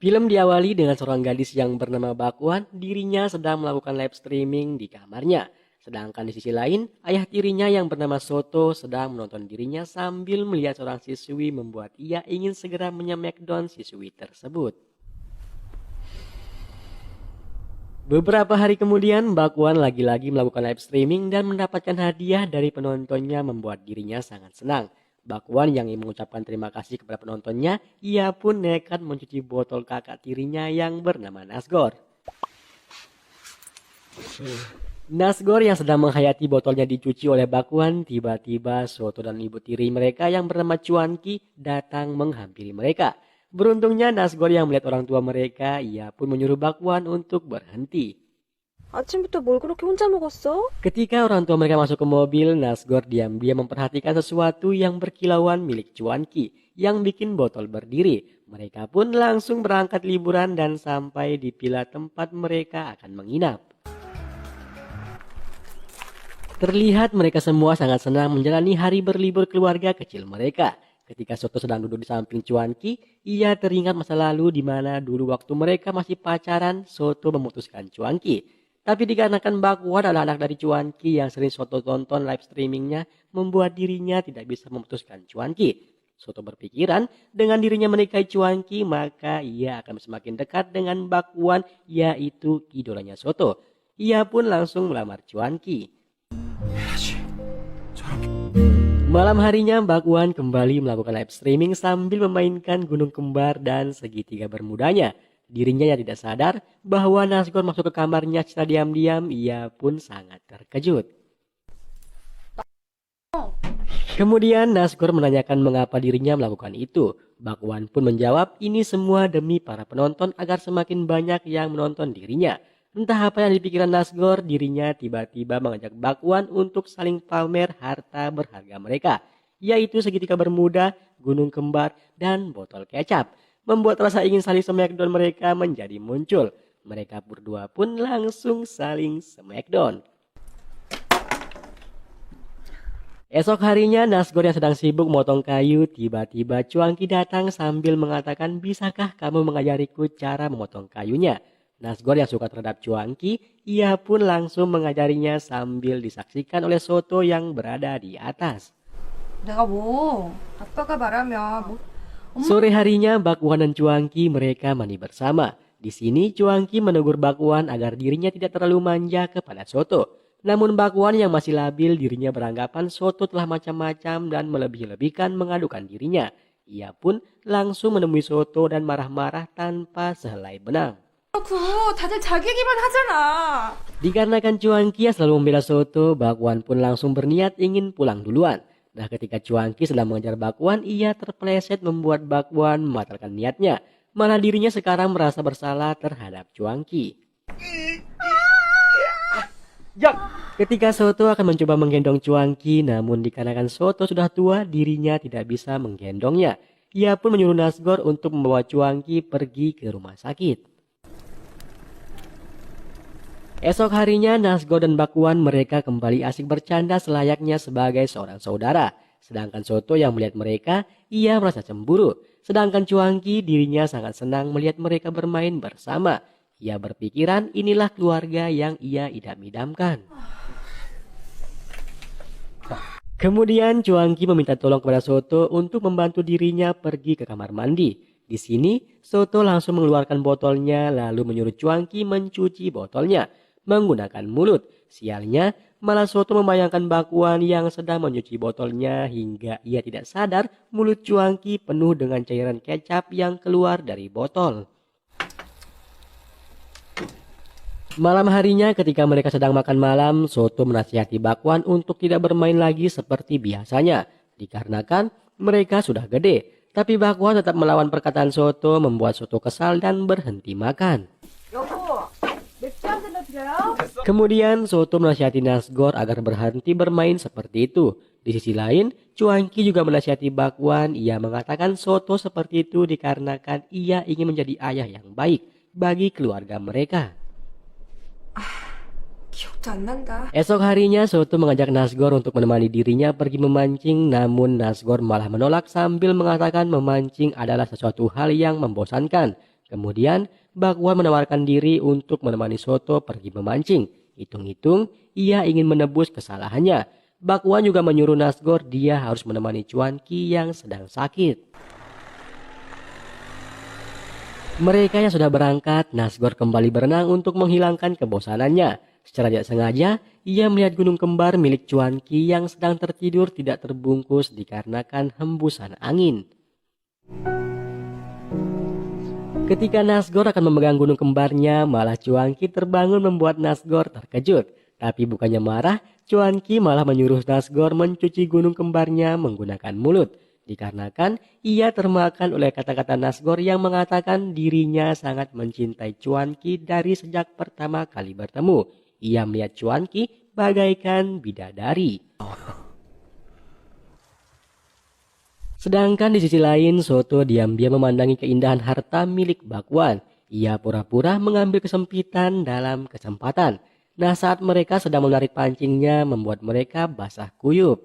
Film diawali dengan seorang gadis yang bernama Bakwan, dirinya sedang melakukan live streaming di kamarnya. Sedangkan di sisi lain, ayah tirinya yang bernama Soto sedang menonton dirinya sambil melihat seorang siswi membuat ia ingin segera menyemackdown siswi tersebut. Beberapa hari kemudian, Bakwan lagi-lagi melakukan live streaming dan mendapatkan hadiah dari penontonnya membuat dirinya sangat senang. Bakwan yang ingin mengucapkan terima kasih kepada penontonnya, ia pun nekat mencuci botol kakak tirinya yang bernama Nasgor. Nasgor yang sedang menghayati botolnya dicuci oleh Bakwan, tiba-tiba Soto dan ibu tiri mereka yang bernama Cuanki datang menghampiri mereka. Beruntungnya Nasgor yang melihat orang tua mereka, ia pun menyuruh Bakwan untuk berhenti. 아침부터 뭘 그렇게 혼자 먹었어? Ketika orang tua mereka masuk ke mobil, Nasgor diam-diam memperhatikan sesuatu yang berkilauan milik Cuanki yang bikin botol berdiri. Mereka pun langsung berangkat liburan dan sampai di villa tempat mereka akan menginap. Terlihat mereka semua sangat senang menjalani hari berlibur keluarga kecil mereka. Ketika Soto sedang duduk di samping Cuanki, ia teringat masa lalu di mana dulu waktu mereka masih pacaran, Soto memutuskan Cuanki. Tapi dikarenakan Bakwan adalah anak dari Cuanki yang sering Soto tonton live streamingnya, membuat dirinya tidak bisa memutuskan Cuanki. Soto berpikiran dengan dirinya menikahi Cuanki, maka ia akan semakin dekat dengan Bakwan, yaitu idolanya Soto. Ia pun langsung melamar Cuanki. Malam harinya Bakwan kembali melakukan live streaming sambil memainkan gunung kembar dan segitiga bermudanya. Dirinya yang tidak sadar bahwa Nasgor masuk ke kamarnya secara diam-diam, ia pun sangat terkejut. Kemudian Nasgor menanyakan mengapa dirinya melakukan itu. Bakwan pun menjawab ini semua demi para penonton agar semakin banyak yang menonton dirinya. Entah apa yang dipikiran Nasgor, dirinya tiba-tiba mengajak Bakwan untuk saling pamer harta berharga mereka, yaitu segitiga bermuda, gunung kembar, dan botol kecap. Membuat rasa ingin saling smackdown mereka menjadi muncul. Mereka berdua pun langsung saling smackdown. Esok harinya Nasgor yang sedang sibuk memotong kayu, tiba-tiba Cuanki datang sambil mengatakan bisakah kamu mengajariku cara memotong kayunya. Nasgor yang suka terhadap Cuanki, ia pun langsung mengajarinya sambil disaksikan oleh Soto yang berada di atas. 내가 뭐 아빠가 말하면 뭐 Sore harinya Bakwan dan Cuanki mereka mandi bersama. Di sini Cuanki menegur Bakwan agar dirinya tidak terlalu manja kepada Soto. Namun Bakwan yang masih labil dirinya beranggapan Soto telah macam-macam dan melebih-lebihkan mengadukan dirinya. Ia pun langsung menemui Soto dan marah-marah tanpa sehelai benang. 그렇고 다들 자기 얘기만 하잖아. Dikarenakan Cuanki yang selalu membela Soto, Bakwan pun langsung berniat ingin pulang duluan. Nah, ketika Cuanki sedang mengejar Bakwan, ia terpeleset membuat Bakwan membatalkan niatnya. Malah dirinya sekarang merasa bersalah terhadap Cuanki. Ketika Soto akan mencoba menggendong Cuanki, namun dikarenakan Soto sudah tua, dirinya tidak bisa menggendongnya. Ia pun menyuruh Nasgor untuk membawa Cuanki pergi ke rumah sakit. Esok harinya Nasgor dan Bakwan mereka kembali asik bercanda selayaknya sebagai seorang saudara. Sedangkan Soto yang melihat mereka, ia merasa cemburu. Sedangkan Cuanki dirinya sangat senang melihat mereka bermain bersama. Ia berpikiran inilah keluarga yang ia idam-idamkan. Kemudian Cuanki meminta tolong kepada Soto untuk membantu dirinya pergi ke kamar mandi. Di sini Soto langsung mengeluarkan botolnya lalu menyuruh Cuanki mencuci botolnya menggunakan mulut. Sialnya, malah Soto membayangkan Bakwan yang sedang mencuci botolnya hingga ia tidak sadar mulut Cuanki penuh dengan cairan kecap yang keluar dari botol. Malam harinya ketika mereka sedang makan malam, Soto menasihati Bakwan untuk tidak bermain lagi seperti biasanya. Dikarenakan mereka sudah gede. Tapi Bakwan tetap melawan perkataan Soto membuat Soto kesal dan berhenti makan. Kemudian Soto menasihati Nasgor agar berhenti bermain seperti itu. Di sisi lain, Cuanki juga menasihati Bakwan. Ia mengatakan Soto seperti itu dikarenakan ia ingin menjadi ayah yang baik bagi keluarga mereka. 기억도 안 난다. Esok harinya Soto mengajak Nasgor untuk menemani dirinya pergi memancing, namun Nasgor malah menolak sambil mengatakan memancing adalah sesuatu hal yang membosankan. Kemudian Bakwan menawarkan diri untuk menemani Soto pergi memancing. Hitung-hitung ia ingin menebus kesalahannya. Bakwan juga menyuruh Nasgor dia harus menemani Cuanki yang sedang sakit. Mereka yang sudah berangkat, Nasgor kembali berenang untuk menghilangkan kebosanannya. Secara tidak sengaja, ia melihat gunung kembar milik Cuanki yang sedang tertidur tidak terbungkus dikarenakan hembusan angin. Ketika Nasgor akan memegang gunung kembarnya, malah Cuanki terbangun membuat Nasgor terkejut. Tapi bukannya marah, Cuanki malah menyuruh Nasgor mencuci gunung kembarnya menggunakan mulut. Dikarenakan ia termakan oleh kata-kata Nasgor yang mengatakan dirinya sangat mencintai Cuanki dari sejak pertama kali bertemu. Ia melihat Cuanki bagaikan bidadari. Sedangkan di sisi lain, Soto diam-diam memandangi keindahan harta milik Bakwan. Ia pura-pura mengambil kesempitan dalam kesempatan. Nah, saat mereka sedang menarik pancingnya membuat mereka basah kuyup.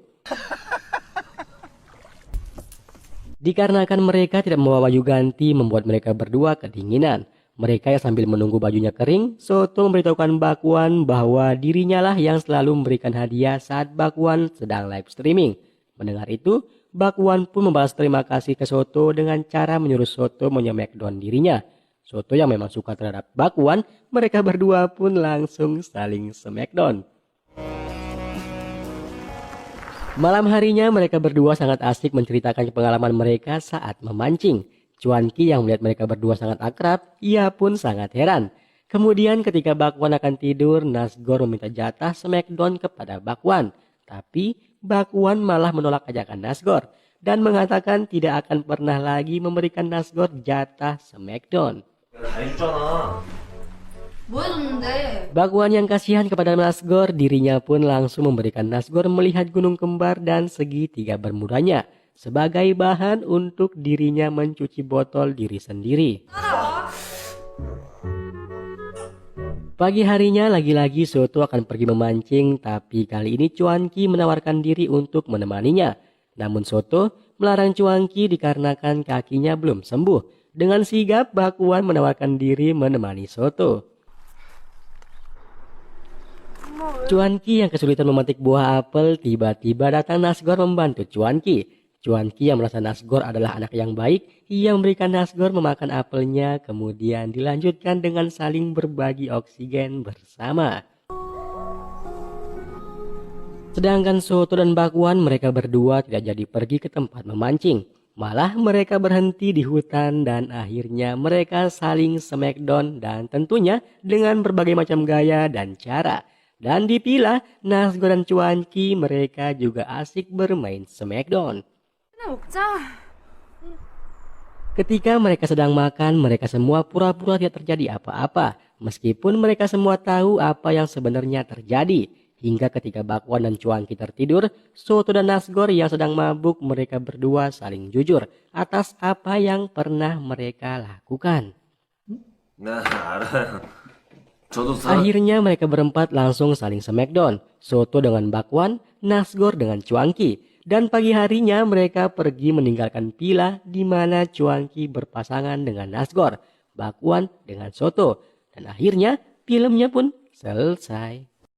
Dikarenakan mereka tidak membawa baju ganti membuat mereka berdua kedinginan. Mereka yang sambil menunggu bajunya kering, Soto memberitahukan Bakwan bahwa dirinya lah yang selalu memberikan hadiah saat Bakwan sedang live streaming. Mendengar itu, Bakwan pun membalas terima kasih ke Soto dengan cara menyuruh Soto menymackdown dirinya. Soto yang memang suka terhadap Bakwan, mereka berdua pun langsung saling smackdown. Malam harinya mereka berdua sangat asik menceritakan pengalaman mereka saat memancing. Cuanki yang melihat mereka berdua sangat akrab, ia pun sangat heran. Kemudian ketika Bakwan akan tidur, Nasgor meminta jatah smackdown kepada Bakwan. Tapi Bakwan malah menolak ajakan Nasgor dan mengatakan tidak akan pernah lagi memberikan Nasgor jatah smackdown. Bakwan yang kasihan kepada Nasgor, dirinya pun langsung memberikan Nasgor melihat gunung kembar dan segitiga bermudanya sebagai bahan untuk dirinya mencuci botol diri sendiri. Pagi harinya lagi-lagi Soto akan pergi memancing, tapi kali ini Cuanki menawarkan diri untuk menemaninya. Namun Soto melarang Cuanki dikarenakan kakinya belum sembuh. Dengan sigap Bakwan menawarkan diri menemani Soto. Cuanki yang kesulitan memetik buah apel, tiba-tiba datang Nasgor membantu Cuanki. Cuanki yang merasa Nasgor adalah anak yang baik, ia memberikan Nasgor memakan apelnya, kemudian dilanjutkan dengan saling berbagi oksigen bersama. Sedangkan Soto dan Bakwan mereka berdua tidak jadi pergi ke tempat memancing. Malah mereka berhenti di hutan dan akhirnya mereka saling smackdown dan tentunya dengan berbagai macam gaya dan cara. Dan dipilah Nasgor dan Cuanki mereka juga asik bermain smackdown. Ketika mereka sedang makan, mereka semua pura-pura tidak terjadi apa-apa. Meskipun mereka semua tahu apa yang sebenarnya terjadi. Hingga ketika Bakwan dan Cuanki tertidur, Soto dan Nasgor yang sedang mabuk mereka berdua saling jujur atas apa yang pernah mereka lakukan. Akhirnya mereka berempat langsung saling smackdown. Soto dengan Bakwan, Nasgor dengan Cuanki. Dan pagi harinya mereka pergi meninggalkan villa di mana Cuanki berpasangan dengan Nasgor, Bakwan dengan Soto. Dan akhirnya filmnya pun selesai.